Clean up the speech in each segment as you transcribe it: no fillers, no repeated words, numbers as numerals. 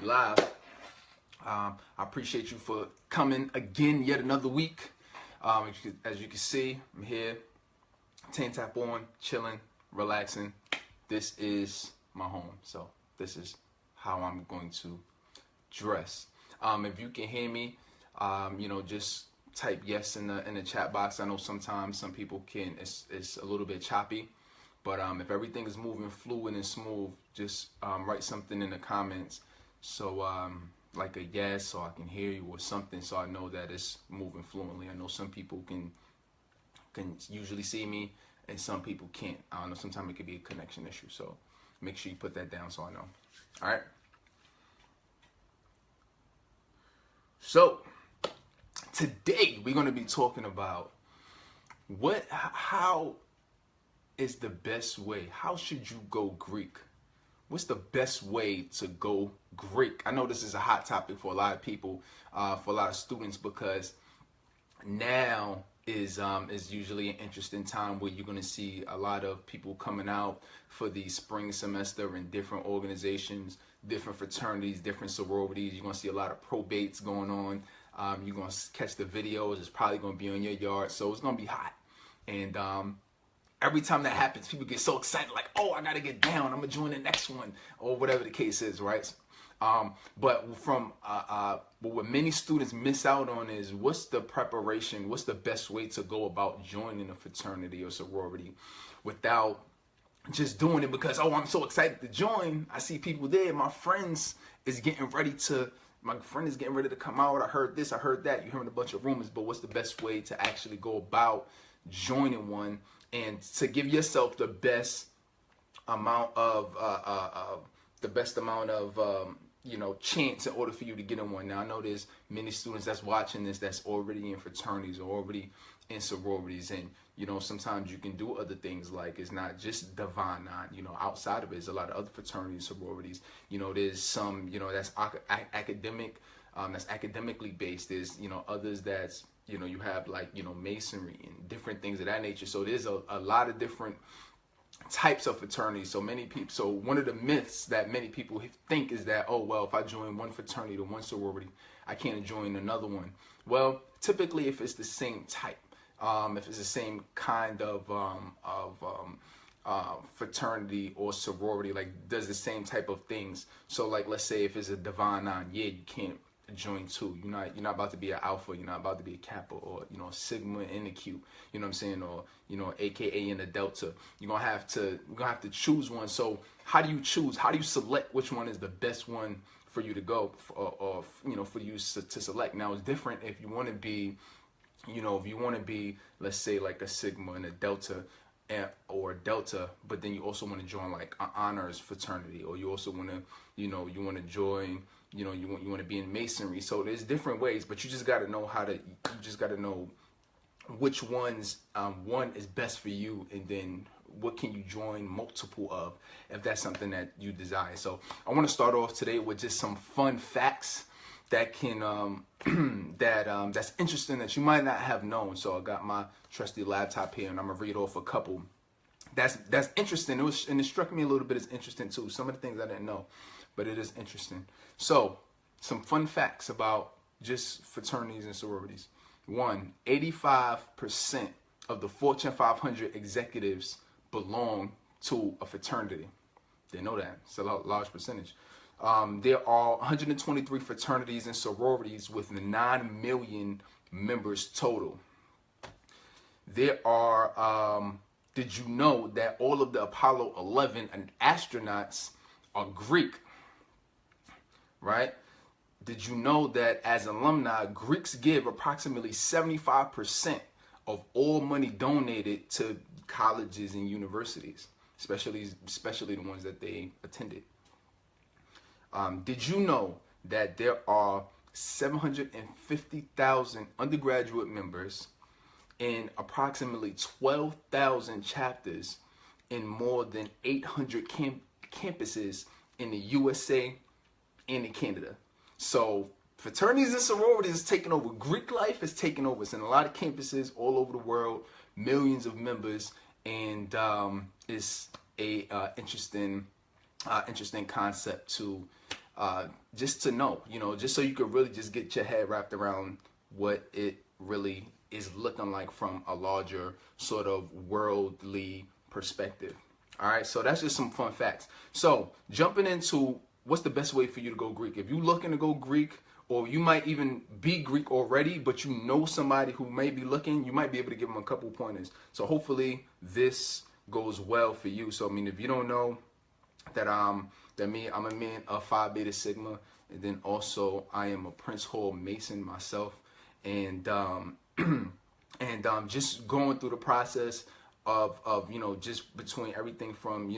We live. I appreciate you for coming again, yet another week. As you can see, I'm here, tank top on, chilling, relaxing. This is my home, so this is how I'm going to dress. If you can hear me, just type yes in the chat box. I know sometimes some people can. It's a little bit choppy, but if everything is moving fluid and smooth, just write something in the comments. So like a yes, so I can hear you, or something, so I know that it's moving fluently. I know some people can usually see me, and some people can't. I don't know. Sometimes it could be a connection issue. So make sure you put that down so I know. All right. So today we're going to be talking about how is the best way? How should you go Greek? What's the best way to go Greek? I know this is a hot topic for a lot of people, for a lot of students, because now is usually an interesting time where you're going to see a lot of people coming out for the spring semester in different organizations, different fraternities, different sororities. You're going to see a lot of probates going on. You're going to catch the videos. It's probably going to be on your yard, so it's going to be hot. And every time that happens, people get so excited, like, oh, I got to get down. I'm going to join the next one, or whatever the case is, right? But what many students miss out on is, what's the preparation? What's the best way to go about joining a fraternity or sorority without just doing it because, oh, I'm so excited to join. I see people there. My friend is getting ready to come out. I heard this, I heard that. You're hearing a bunch of rumors, but what's the best way to actually go about joining one and to give yourself the best amount of chance in order for you to get in one? Now, I know there's many students that's watching this that's already in fraternities or already in sororities, and sometimes you can do other things, like it's not just Divine Nine. Outside of it, there's a lot of other fraternities, sororities. There's some that's academic, that's academically based. There's others that's you have like Masonry and different things of that nature. So there's a lot of different types of fraternities. So one of the myths that many people think is that, oh, well, if I join one fraternity or one sorority, I can't join another one. Well, typically, if it's the same type, if it's the same kind of fraternity or sorority, like does the same type of things. So like, let's say if it's a Divine Nine, yeah, you can't join two. You're not about to be an Alpha. You're not about to be a Kappa, or a Sigma and a Q. You know what I'm saying? Or AKA in a Delta. We're gonna have to choose one. So how do you choose? How do you select which one is the best one for you to go, or for you to select? Now, it's different if you want to be, let's say like a Sigma and a Delta, or Delta, but then you also want to join like an honors fraternity, or you also want to, you want to join, you want to be in Masonry. So there's different ways, but you just got to know which ones one is best for you, and then what can you join multiple of if that's something that you desire. So I want to start off today with just some fun facts that can that's interesting, that you might not have known. So I got my trusty laptop here, and I'm gonna read off a couple that's interesting. And it struck me a little bit as interesting too. Some of the things I didn't know, but it is interesting. So some fun facts about just fraternities and sororities. 85% of the Fortune 500 executives belong to a fraternity. Didn't know that. It's a large percentage. There are 123 fraternities and sororities with 9 million members total. There are, did you know that all of the Apollo 11 and astronauts are Greek? Right? Did you know that as alumni, Greeks give approximately 75% of all money donated to colleges and universities, especially the ones that they attended? Did you know that there are 750,000 undergraduate members in approximately 12,000 chapters in more than 800 campuses in the USA and in Canada? So fraternities and sororities is taking over. Greek life is taking over. It's in a lot of campuses all over the world, millions of members, and it's a interesting concept to just to know, just so you could really just get your head wrapped around what it really is looking like from a larger sort of worldly perspective. All right, so that's just some fun facts. So jumping into what's the best way for you to go Greek. If you're looking to go Greek, or you might even be Greek already, but you know somebody who may be looking, you might be able to give them a couple pointers. So hopefully this goes well for you. So I mean, if you don't know that I'm a man of Phi Beta Sigma, and then also I am a Prince Hall Mason myself, and just going through the process of just between everything from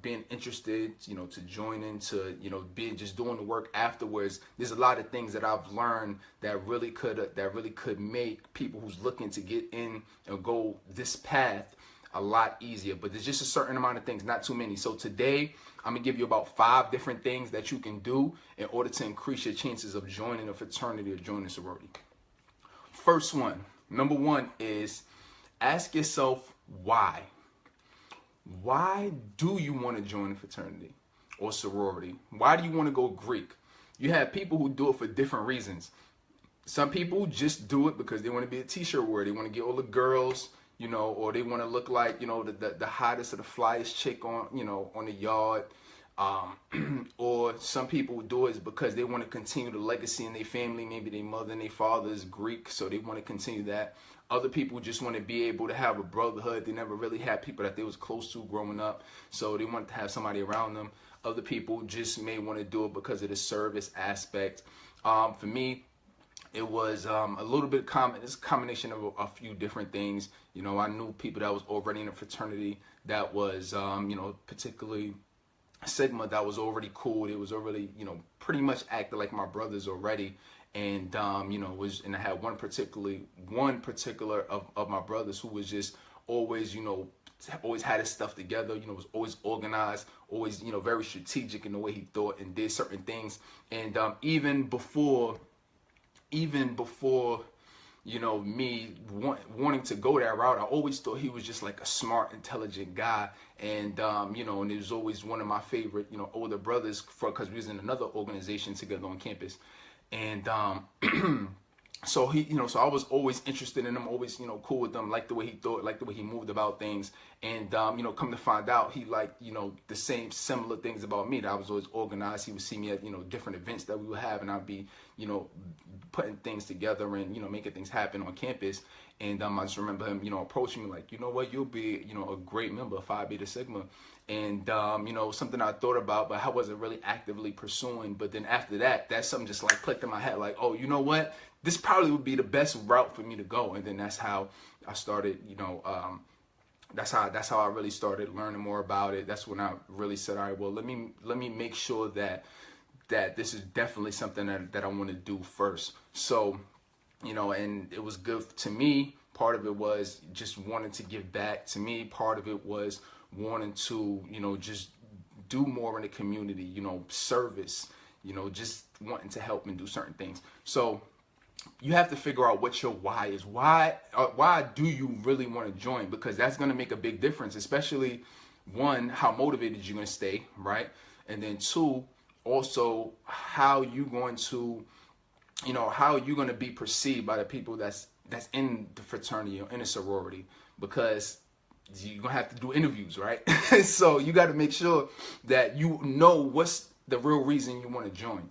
being interested, to joining, to being just doing the work afterwards. There's a lot of things that I've learned that really could make people who's looking to get in and go this path a lot easier. But there's just a certain amount of things, not too many. So today I'm gonna give you about 5 different things that you can do in order to increase your chances of joining a fraternity or joining a sorority. First one, number 1 is ask yourself why. Why do you want to join a fraternity or sorority? Why do you want to go Greek? You have people who do it for different reasons. Some people just do it because they want to be a t-shirt wearer. They want to get all the girls, or they want to look like, the hottest or the flyest chick on the yard. Or some people do it because they want to continue the legacy in their family. Maybe their mother and their father is Greek, so they want to continue that. Other people just want to be able to have a brotherhood. They never really had people that they was close to growing up, so they want to have somebody around them. Other people just may want to do it because of the service aspect. For me, it was a little bit common. It's a combination of a few different things. I knew people that was already in a fraternity that was, particularly Sigma, that was already cool. It was already, pretty much acted like my brothers already. And and I had one particular of my brothers who was just always, always had his stuff together, was always organized, always, very strategic in the way he thought and did certain things. And even before me wanting to go that route, I always thought he was just like a smart, intelligent guy. And and it was always one of my favorite, older brothers, because we was in another organization together on campus. And so so I was always interested in him, always, cool with him, like the way he thought, like the way he moved about things. And, come to find out, he liked, the similar things about me, that I was always organized. He would see me at, different events that we would have, and I'd be, putting things together and, making things happen on campus. And I just remember him, approaching me like, what, you'll be, a great member of Phi Beta Sigma. And, something I thought about, but I wasn't really actively pursuing. But then after that, something just like clicked in my head, like, oh, you know what? This probably would be the best route for me to go. And then that's how I started, that's how I really started learning more about it. That's when I really said, all right, well, let me make sure that this is definitely something that I want to do first. So, and it was good to me. Part of it was just wanting to give back to me. Part of it was wanting to, just do more in the community, service, just wanting to help and do certain things. So you have to figure out what your why is. Why do you really want to join? Because that's going to make a big difference, especially 1, how motivated you're going to stay, right? And then 2, also how you going to, how you're going to be perceived by the people that's in the fraternity or in a sorority, because you're going to have to do interviews, right? So you got to make sure that you know what's the real reason you want to join.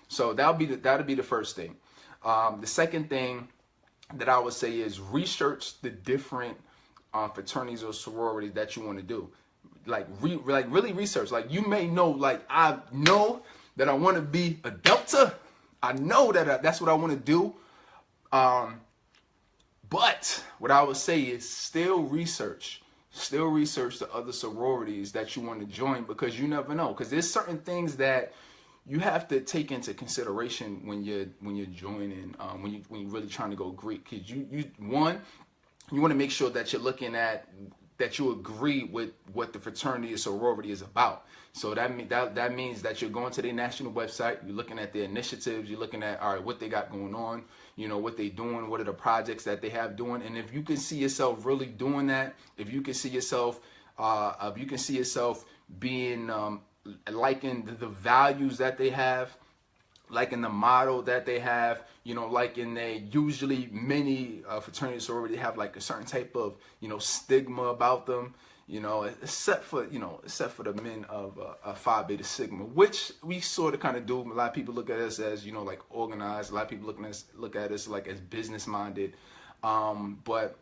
So that'll be the first thing. The second thing that I would say is research the different fraternities or sororities that you want to do. Like really research. Like, you may know, like, I know that I want to be a Delta. I know that that's what I want to do. But what I would say is still research the other sororities that you want to join, because you never know. Because there's certain things that you have to take into consideration when you're joining, when you're really trying to go Greek. Because you want to make sure that you're looking at, that you agree with what the fraternity or sorority is about. So that means that you're going to their national website, you're looking at their initiatives, you're looking at, all right, what they got going on, what they doing, what are the projects that they have doing. And if you can see yourself really doing that, if you can see yourself being liking the values that they have, liking the model that they have, liking they usually many fraternities sorority have like a certain type of, stigma about them, except for the men of Phi Beta Sigma, which we sort of kind of do. A lot of people look at us as, like organized. A lot of people look at us like as business minded. But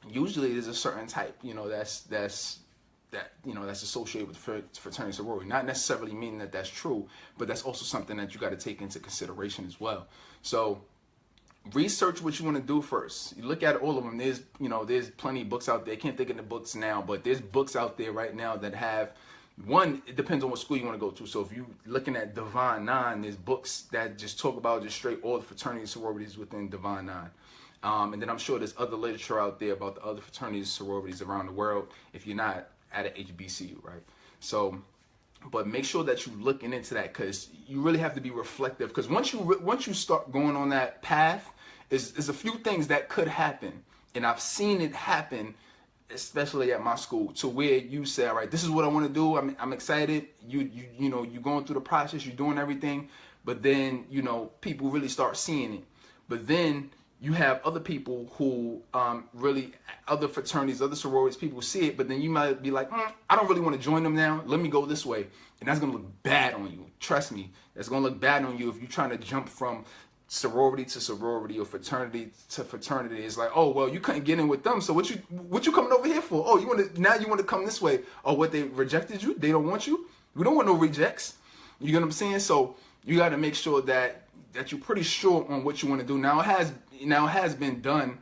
usually there's a certain type, that's associated with fraternity sorority. Not necessarily meaning that that's true, but that's also something that you got to take into consideration as well. So research what you want to do first. You look at all of them. There's plenty of books out there. I can't think of the books now, but there's books out there right now that have, one, it depends on what school you want to go to. So if you're looking at Divine Nine, there's books that just talk about just straight all the fraternity sororities within Divine Nine. And then I'm sure there's other literature out there about the other fraternities sororities around the world if you're not at an HBCU, right? So, but make sure that you're looking into that, because you really have to be reflective, because once you start going on that path, is a few things that could happen. And I've seen it happen, especially at my school, to where you say, all right, this is what I want to do. I'm excited. You're going through the process, you're doing everything, but then, people really start seeing it. But then you have other people who really, other fraternities, other sororities, people see it, but then you might be like, I don't really want to join them now. Let me go this way. And that's going to look bad on you. Trust me, that's going to look bad on you if you're trying to jump from sorority to sorority or fraternity to fraternity. It's like, oh, well, you couldn't get in with them, so what you coming over here for? Oh, you want to come this way? Oh, what, they rejected you? They don't want you? We don't want no rejects. You get what I'm saying? So you got to make sure that you're pretty sure on what you want to do. Now it has been done,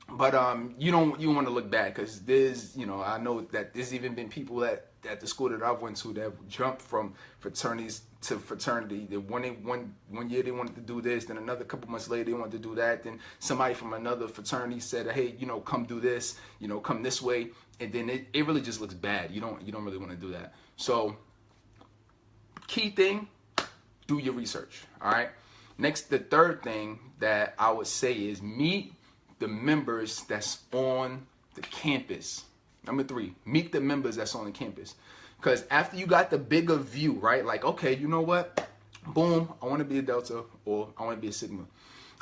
but you want to look bad, because there's, I know that there's even been people at the school that I went to that jumped from fraternities to fraternity. That one year they wanted to do this, then another couple months later they wanted to do that, then somebody from another fraternity said, hey, come do this, come this way, and then it really just looks bad. You don't really want to do that. So key thing, do your research. All right. Next, the third thing that I would say is meet the members that's on the campus. Number 3, meet the members that's on the campus. Because after you got the bigger view, right? Like, okay, you know what? Boom, I want to be a Delta or I want to be a Sigma.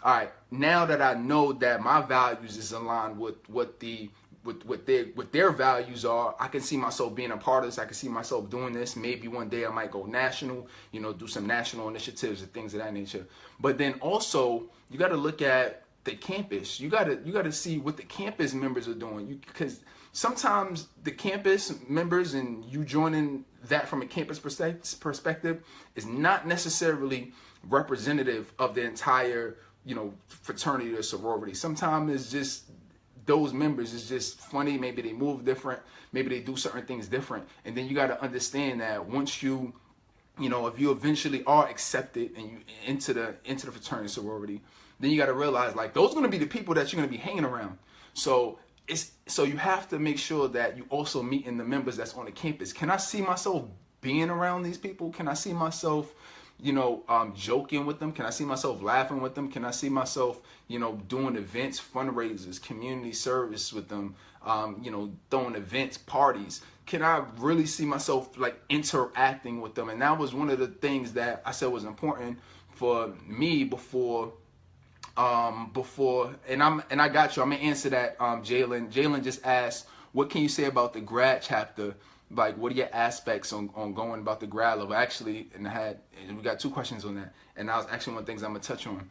All right, now that I know that my values is aligned with what their values are, I can see myself being a part of this. I can see myself doing this. Maybe one day I might go national, do some national initiatives and things of that nature. But then also you got to look at the campus. You got to see what the campus members are doing. Because sometimes the campus members and you joining that from a campus perspective is not necessarily representative of the entire, fraternity or sorority. Sometimes it's just those members is just funny. Maybe they move different. Maybe they do certain things different. And then you got to understand that once you, if you eventually are accepted and you into the fraternity sorority, then you got to realize like those are going to be the people that you're going to be hanging around. So you have to make sure that you also meet in the members that's on the campus. Can I see myself being around these people? Can I see myself, joking with them? Can I see myself laughing with them? Can I see myself, doing events, fundraisers, community service with them, throwing events, parties? Can I really see myself like interacting with them? And that was one of the things that I said was important for me before, and I got you. I'm gonna answer that. Jalen just asked, what can you say about the grad chapter? Like, what are your aspects on going about the grad level? Actually, and we got 2 questions on that, and that was actually one of the things I'm gonna touch on.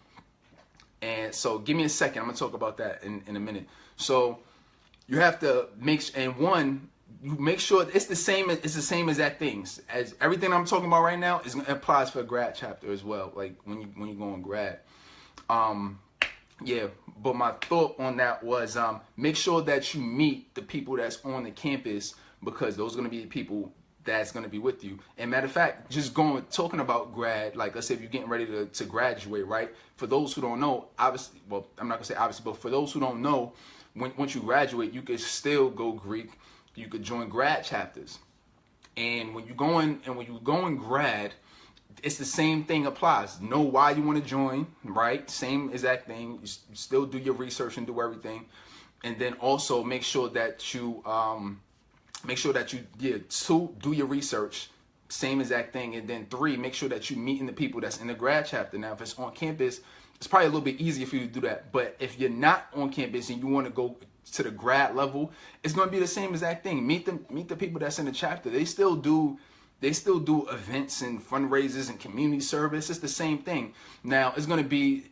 And so, give me a second. I'm gonna talk about that in a minute. So, you have to make sure it's the same exact things as everything I'm talking about right now applies for a grad chapter as well. Like when you go on grad. Yeah, but my thought on that was make sure that you meet the people that's on the campus, because those are going to be the people that's going to be with you. And matter of fact, just talking about grad, like let's say if you're getting ready to graduate, right? For those who don't know, obviously, well, I'm not going to say obviously, but for those who don't know, once you graduate, you could still go Greek. You could join grad chapters. And when you go in grad, it's the same thing applies. Know why you want to join, right? Same exact thing. You still do your research and do everything. And then also make sure that you do your research, same exact thing. And then 3, make sure that you're meeting the people that's in the grad chapter. Now, if it's on campus, it's probably a little bit easier for you to do that. But if you're not on campus and you want to go to the grad level, it's going to be the same exact thing. Meet the people that's in the chapter. They still do events and fundraisers and community service. It's the same thing. Now, it's going to be,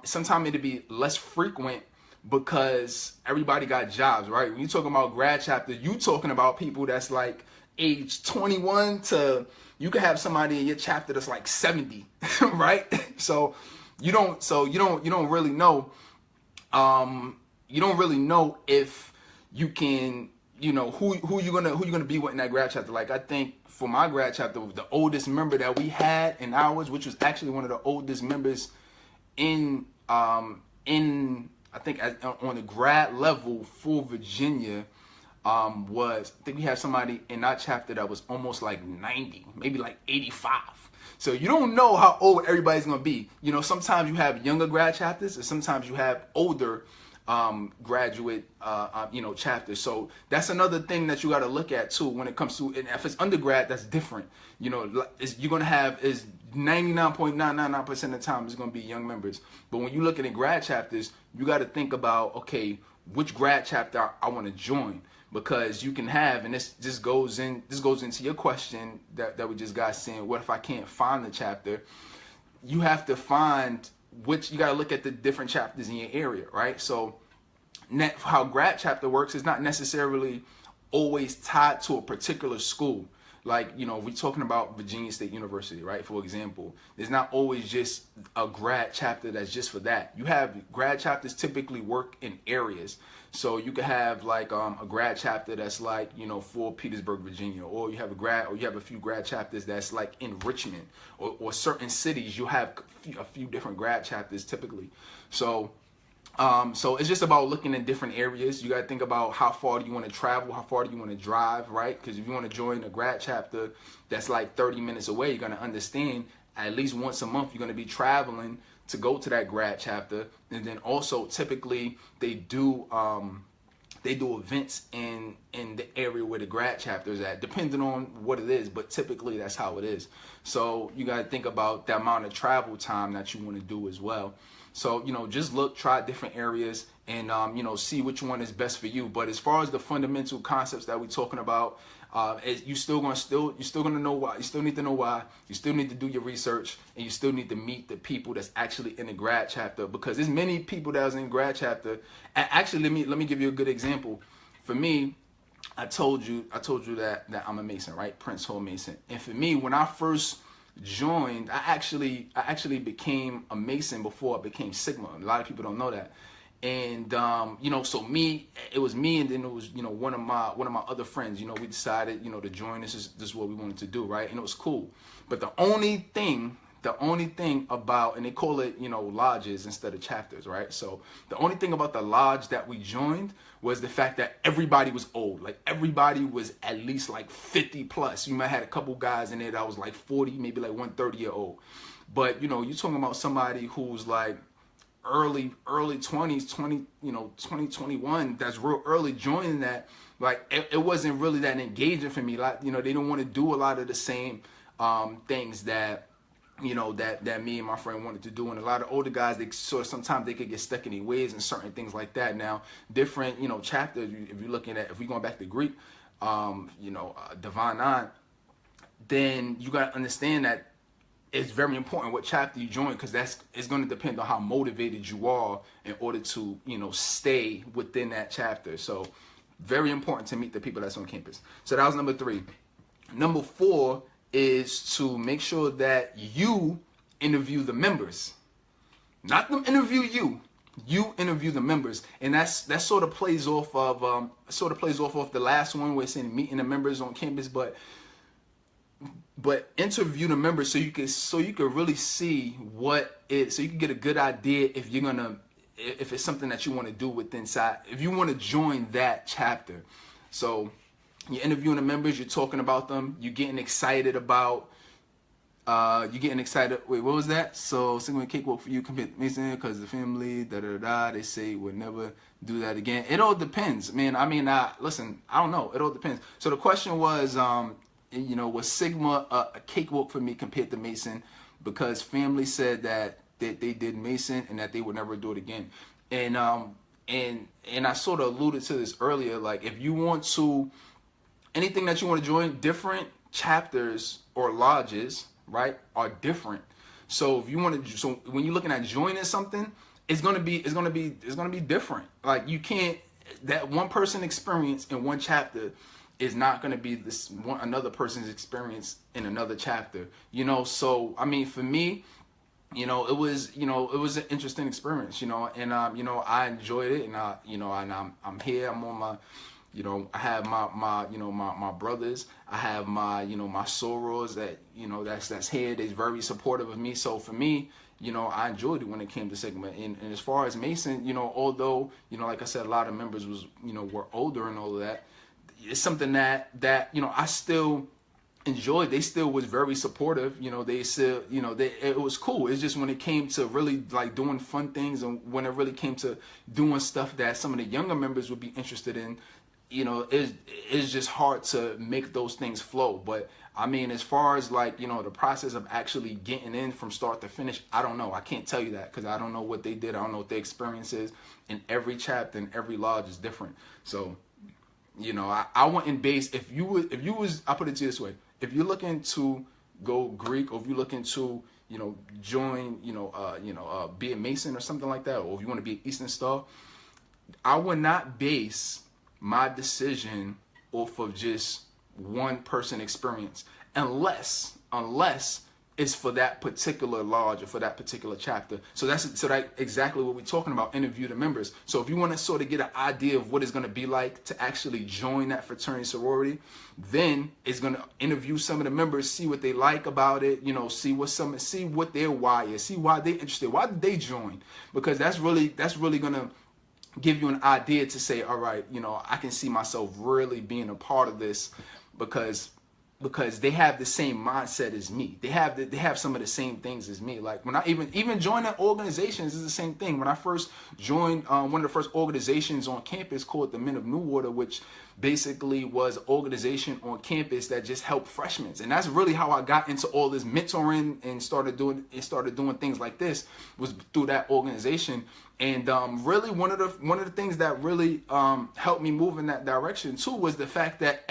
sometimes it'll be less frequent because everybody got jobs, right? When you're talking about grad chapter, you talking about people that's like age 21 to, you could have somebody in your chapter that's like 70, right? So you don't really know, you don't really know if you can, who you're gonna be with in that grad chapter. Like, I think for my grad chapter, the oldest member that we had in ours, which was actually one of the oldest members in I think on the grad level for Virginia, I think we had somebody in our chapter that was almost like 90, maybe like 85. So you don't know how old everybody's gonna be. Sometimes you have younger grad chapters, and sometimes you have older graduate chapters. So that's another thing that you got to look at too when it comes to, and if it's undergrad, that's different. You're gonna have, is 99.999% of the time is gonna be young members. But when you look at grad chapters, you got to think about, okay, which grad chapter I want to join, because you can have, and this goes into your question that we just got saying, what if I can't find the chapter? You have to find you got to look at the different chapters in your area, right? So how grad chapter works is not necessarily always tied to a particular school. Like, we're talking about Virginia State University, right? For example, there's not always just a grad chapter that's just for that. You have grad chapters typically work in areas. So you could have like a grad chapter that's like, for Petersburg, Virginia, or you have a few grad chapters that's like in Richmond or certain cities. You have a few different grad chapters typically. So it's just about looking in different areas. You got to think about how far do you want to travel, how far do you want to drive, right? Because if you want to join a grad chapter that's like 30 minutes away, you're going to understand at least once a month you're going to be traveling to go to that grad chapter. And then also typically they do events in the area where the grad chapter is at, depending on what it is, but typically that's how it is. So you got to think about the amount of travel time that you want to do as well. So, just try different areas and, see which one is best for you. But as far as the fundamental concepts that we're talking about, you still gonna know why. You still need to know why. You still need to do your research, and you still need to meet the people that's actually in the grad chapter, because there's many people that was in grad chapter. And actually, let me give you a good example. For me, I told you that I'm a Mason, right? Prince Hall Mason. And for me, when I first joined, I actually became a Mason before I became Sigma. A lot of people don't know that. And so it was me, and then it was one of my other friends. We decided to join. This is what we wanted to do, right? And it was cool. But the only thing about, and they call it lodges instead of chapters, right? So the only thing about the lodge that we joined was the fact that everybody was old. Like, everybody was at least like 50 plus. You might have had a couple guys in there that was like 40, maybe like 130-year-old. But you're talking about somebody who's like early 20s, 2021, that's real early joining that. Like, it wasn't really that engaging for me. Like, they didn't want to do a lot of the same things that that me and my friend wanted to do. And a lot of older guys, sometimes they could get stuck in their ways and certain things like that. Now, different chapters, if we're going back to Greek, Divine 9, then you got to understand that it's very important what chapter you join, because it's going to depend on how motivated you are in order to stay within that chapter. So very important to meet the people that's on campus. So that was number 3. Number 4 is to make sure that you interview the members, not them interview you. You interview the members, and that sort of plays off of the last one where it's saying meeting the members on campus, but interview the members so you can really see so you can get a good idea if it's something that you want to do with inside, if you want to join that chapter. So you're interviewing the members, you're talking about them, you're getting excited about, wait, what was that? So, singing a cakewalk for you, Mason, because the family, they say would never do that again. It all depends, man. Listen, I don't know. It all depends. So the question was, was Sigma a cakewalk for me compared to Mason, because family said that they did Mason and that they would never do it again. And I sort of alluded to this earlier. Like, if you want to, anything that you want to join, different chapters or lodges, right, are different. So if you want to, so when you're looking at joining something, it's gonna be different. Like, you can't, that one person experience in one chapter is not gonna be this one another person's experience in another chapter. So I mean, for me, it was an interesting experience. And I enjoyed it, and I'm here. I'm on my, I have my brothers. I have my sorors that that's here. They're very supportive of me. So for me, I enjoyed it when it came to Sigma. And as far as Mason, although like I said, a lot of members was were older and all of that, it's something that I still enjoyed. They still was very supportive. They still it was cool. It's just when it came to really like doing fun things, and when it really came to doing stuff that some of the younger members would be interested in, it's just hard to make those things flow. But I mean, as far as like, the process of actually getting in from start to finish, I don't know. I can't tell you that because I don't know what they did. I don't know what their experience is. And every chapter and every lodge is different. So, I wouldn't base, if you was, I'll put it to you this way. If you're looking to go Greek, or if you're looking to, join, be a Mason or something like that, or if you want to be an Eastern Star, I would not base my decision off of just one person experience, unless it's for that particular lodge or for that particular chapter. So that's exactly what we're talking about. Interview the members. So if you want to sort of get an idea of what it's going to be like to actually join that fraternity sorority, then it's going to interview some of the members, see what they like about it, see what their why is, see why they're interested, why did they join, because that's really going to give you an idea to say, all right, I can see myself really being a part of this, because they have the same mindset as me. They have some of the same things as me. Like, when I even joining organizations is the same thing. When I first joined one of the first organizations on campus called the Men of Newater, which basically was an organization on campus that just helped freshmen. And that's really how I got into all this mentoring and started doing things like this, was through that organization. And really one of the things that really helped me move in that direction too was the fact that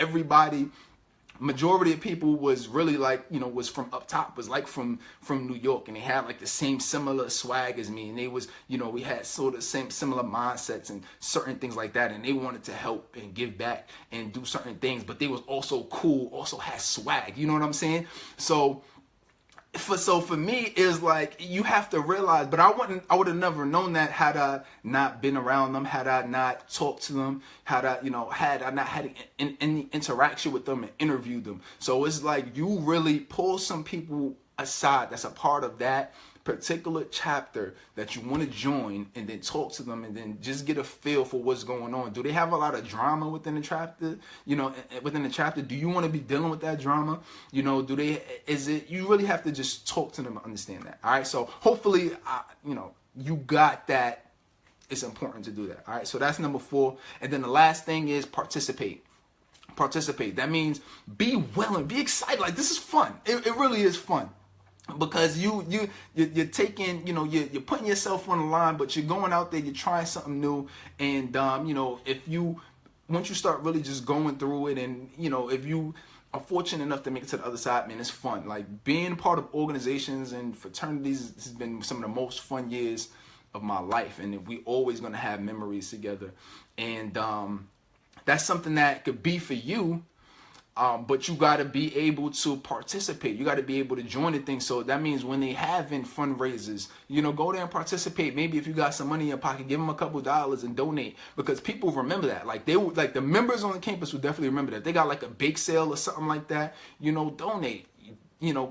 majority of people was really like, was from up top, was like from New York, and they had like the same similar swag as me, and they was, we had sort of same similar mindsets and certain things like that, and they wanted to help and give back and do certain things, but they was also cool, also had swag, you know what I'm saying? So for me, it's like, you have to realize, but I would have never known that had I not been around them, had I not talked to them, had I not had any interaction with them and interviewed them. So it's like, you really pull some people aside that's a part of that particular chapter that you want to join, and then talk to them, and then just get a feel for what's going on. Do they have a lot of drama within the chapter? Within the chapter, do you want to be dealing with that drama? You really have to just talk to them and understand that. All right. So hopefully, you got that. It's important to do that. All right. So that's number 4. And then the last thing is participate. That means be willing, be excited. Like, this is fun. It really is fun. Because you're taking, you're putting yourself on the line, but you're going out there, you're trying something new. And, once you start really just going through it, and, if you are fortunate enough to make it to the other side, man, it's fun. Like, being part of organizations and fraternities has been some of the most fun years of my life. And we always going to have memories together. And that's something that could be for you. But you got to be able to participate. You got to be able to join the thing. So that means when they having fundraisers, go there and participate. Maybe if you got some money in your pocket, give them a couple $1 and donate, because people remember that. Like, the members on the campus would definitely remember that. They got like a bake sale or something like that. Donate.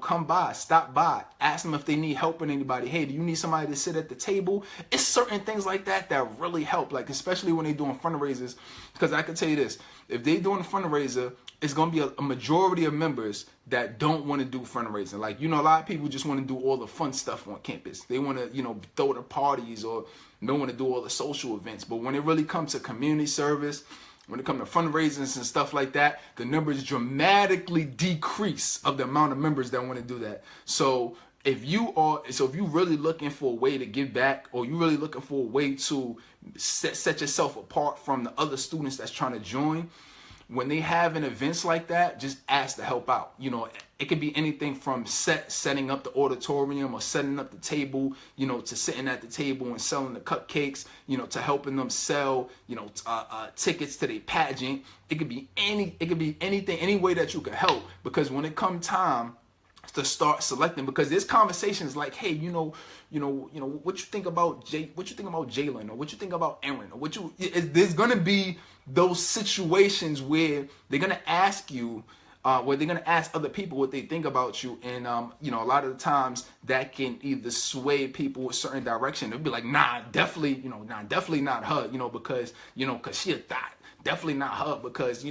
Come by, stop by, ask them if they need help with anybody. Hey, do you need somebody to sit at the table? It's certain things like that that really help, like, especially when they're doing fundraisers. Because I can tell you this, if they're doing a fundraiser, it's going to be a majority of members that don't want to do fundraising. Like, a lot of people just want to do all the fun stuff on campus. They want to, throw the parties, or don't want to do all the social events. But when it really comes to community service, when it comes to fundraisers and stuff like that, the numbers dramatically decrease of the amount of members that want to do that. So if you really looking for a way to give back, or you really looking for a way to set yourself apart from the other students that's trying to join, when they have an events like that, just ask to help out. You know, it could be anything from setting up the auditorium, or setting up the table, you know, to sitting at the table and selling the cupcakes, you know, to helping them sell, you know, tickets to their pageant. It could be anything, any way that you could help. Because when it comes time to start selecting, because there's conversations like, hey, you know, what you think about Jalen, or what you think about Aaron, or there's gonna be those situations where they're gonna ask you, where they're gonna ask other people what they think about you, and you know, a lot of the times that can either sway people a certain direction. They'll be like, nah, definitely not her, you know, because she a thought. Definitely not her because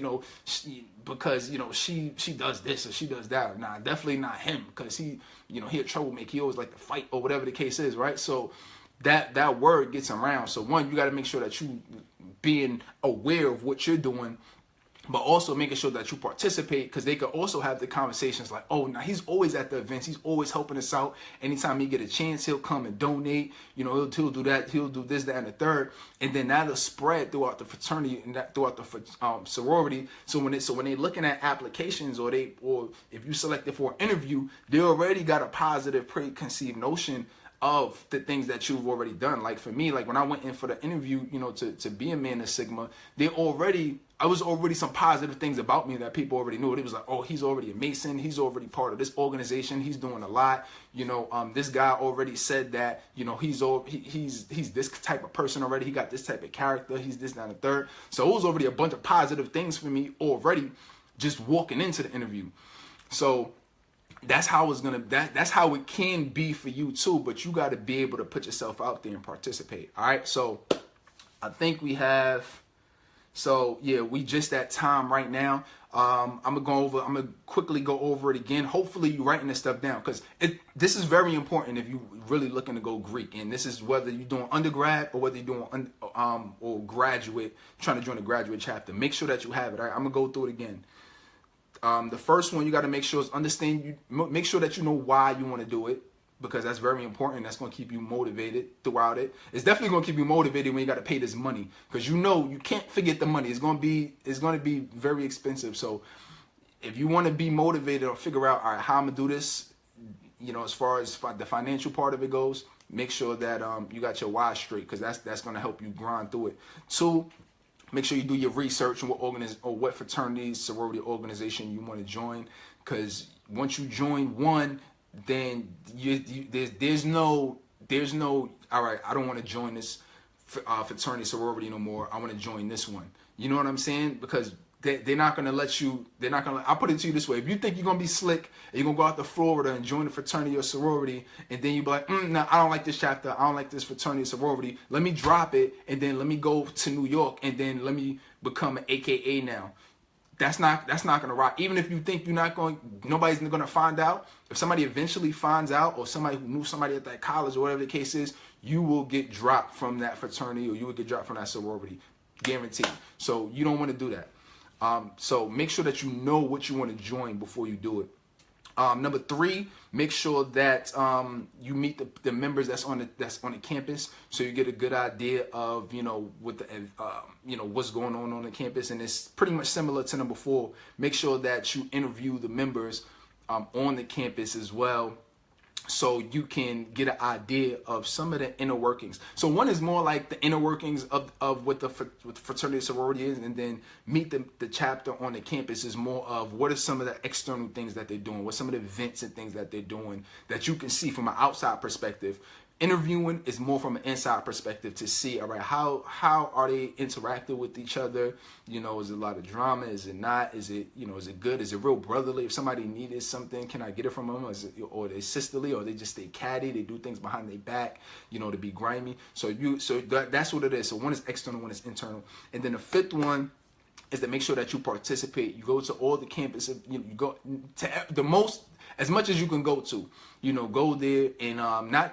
she does this or she does that. Nah, definitely not him because he a troublemaker. He always like to fight, or whatever the case is, right? So that word gets around. So one, you got to make sure that you being aware of what you're doing, but also making sure that you participate, because they could also have the conversations like, oh, now he's always at the events. He's always helping us out. Anytime he get a chance, he'll come and donate. You know, he'll do that. He'll do this, that, and the third. And then that'll spread throughout the fraternity and throughout the sorority. So when they're looking at applications, or if you selected for an interview, they already got a positive preconceived notion of the things that you've already done. Like for me, like when I went in for the interview, you know, to be a man of Sigma, I was already some positive things about me that people already knew. It was like, oh, he's already a Mason. He's already part of this organization. He's doing a lot. You know, this guy already said that, you know, he's this type of person already. He got this type of character. He's this, that, and the third. So it was already a bunch of positive things for me already just walking into the interview. So that's how that's how it can be for you too, but you got to be able to put yourself out there and participate. All right, so I think we just at time right now. I'm gonna quickly go over it again. Hopefully you're writing this stuff down, because this is very important if you really looking to go Greek, and this is whether you're doing undergrad or whether you're doing or graduate, trying to join a graduate chapter. Make sure that you have it. All right, I'm gonna go through it again. The first one you got to make sure is make sure that you know why you want to do it, because that's very important. That's going to keep you motivated throughout it. It's definitely going to keep you motivated when you got to pay this money, because you can't forget the money. It's going to be very expensive. So if you want to be motivated or figure out, all right, how I'm gonna do this, you know, as far as the financial part of it goes, make sure that you got your why straight, because that's going to help you grind through it. Two, make sure you do your research on what fraternity, sorority, organization you want to join, because once you join one, then there's no all right, I don't want to join this fraternity, sorority no more. I want to join this one. You know what I'm saying? Because they're not going to let you. I'll put it to you this way: if you think you're going to be slick and you're going to go out to Florida and join a fraternity or sorority, and then you be like, no, I don't like this chapter, I don't like this fraternity or sorority, let me drop it and then let me go to New York and then let me become an AKA now. That's not going to rock. Even if you think nobody's going to find out. If somebody eventually finds out, or somebody who knew somebody at that college or whatever the case is, you will get dropped from that fraternity, or you will get dropped from that sorority, guaranteed. So you don't want to do that. So make sure that you know what you want to join before you do it. Number three, make sure that you meet the members that's on the campus, so you get a good idea of what what's going on the campus. And it's pretty much similar to number four. Make sure that you interview the members on the campus as well, so you can get an idea of some of the inner workings. So one is more like the inner workings of what the fraternity sorority is, and then meet the chapter on the campus is more of what are some of the external things that they're doing, what some of the events and things that they're doing that you can see from an outside perspective. Interviewing is more from an inside perspective to see, all right, how are they interacting with each other? Is it a lot of drama? Is it not? Is it is it good? Is it real brotherly? If somebody needed something, can I get it from them? Or they sisterly, or they just stay catty? They do things behind their back, to be grimy. So that's what it is. So one is external, one is internal, and then the fifth one is to make sure that you participate. You go to all the campuses. You go to as much as you can go to. You know, go there and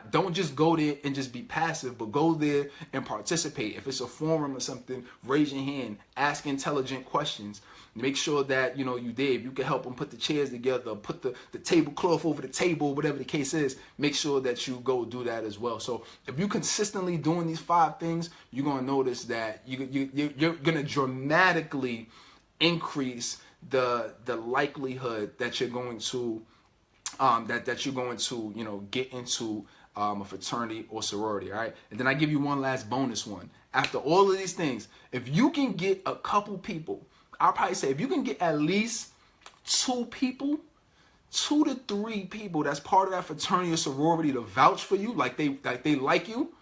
don't just go there and just be passive, but go there and participate. If it's a forum or something, raise your hand, ask intelligent questions. Make sure that, you know, you there. If you can help them put the chairs together, put the tablecloth over the table, whatever the case is, make sure that you go do that as well. So if you consistently doing these 5 things, you're going to notice that you're going to dramatically increase the likelihood that you're going to that you're going to, you know, get into a fraternity or sorority. All right. And then I give you one last bonus one. After all of these things, if you can get a couple people, I'll probably say if you can get at least 2 people, 2 to 3 people that's part of that fraternity or sorority to vouch for you, like they like you,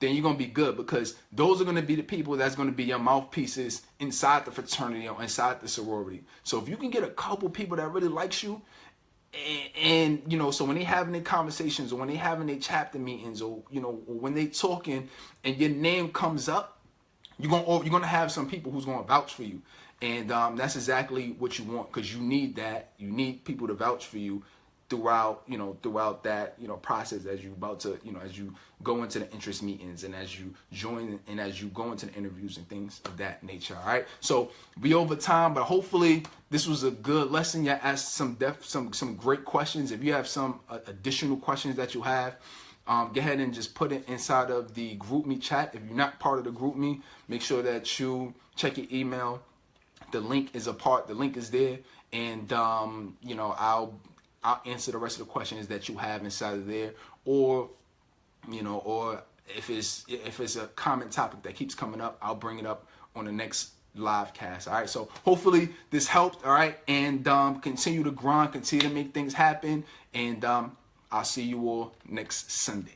then you're going to be good, because those are going to be the people that's going to be your mouthpieces inside the fraternity or inside the sorority. So if you can get a couple people that really likes you, and you know, so when they having their conversations, or when they having their chapter meetings, or you know, or when they talking and your name comes up, you're gonna have some people who's gonna vouch for you. And that's exactly what you want, because you need that. You need people to vouch for you throughout that, you know, process, as you about to, you know, as you go into the interest meetings and as you join and as you go into the interviews and things of that nature. All right. So we over time, but hopefully this was a good lesson. You asked some great questions. If you have some additional questions that you have, go ahead and just put it inside of the GroupMe chat. If you're not part of the GroupMe, make sure that you check your email. The link is the link is there, and you know, I'll answer the rest of the questions that you have inside of there, or you know, or if it's a common topic that keeps coming up, I'll bring it up on the next live cast. All right, so hopefully this helped. All right, and continue to grind, continue to make things happen, and I'll see you all next Sunday.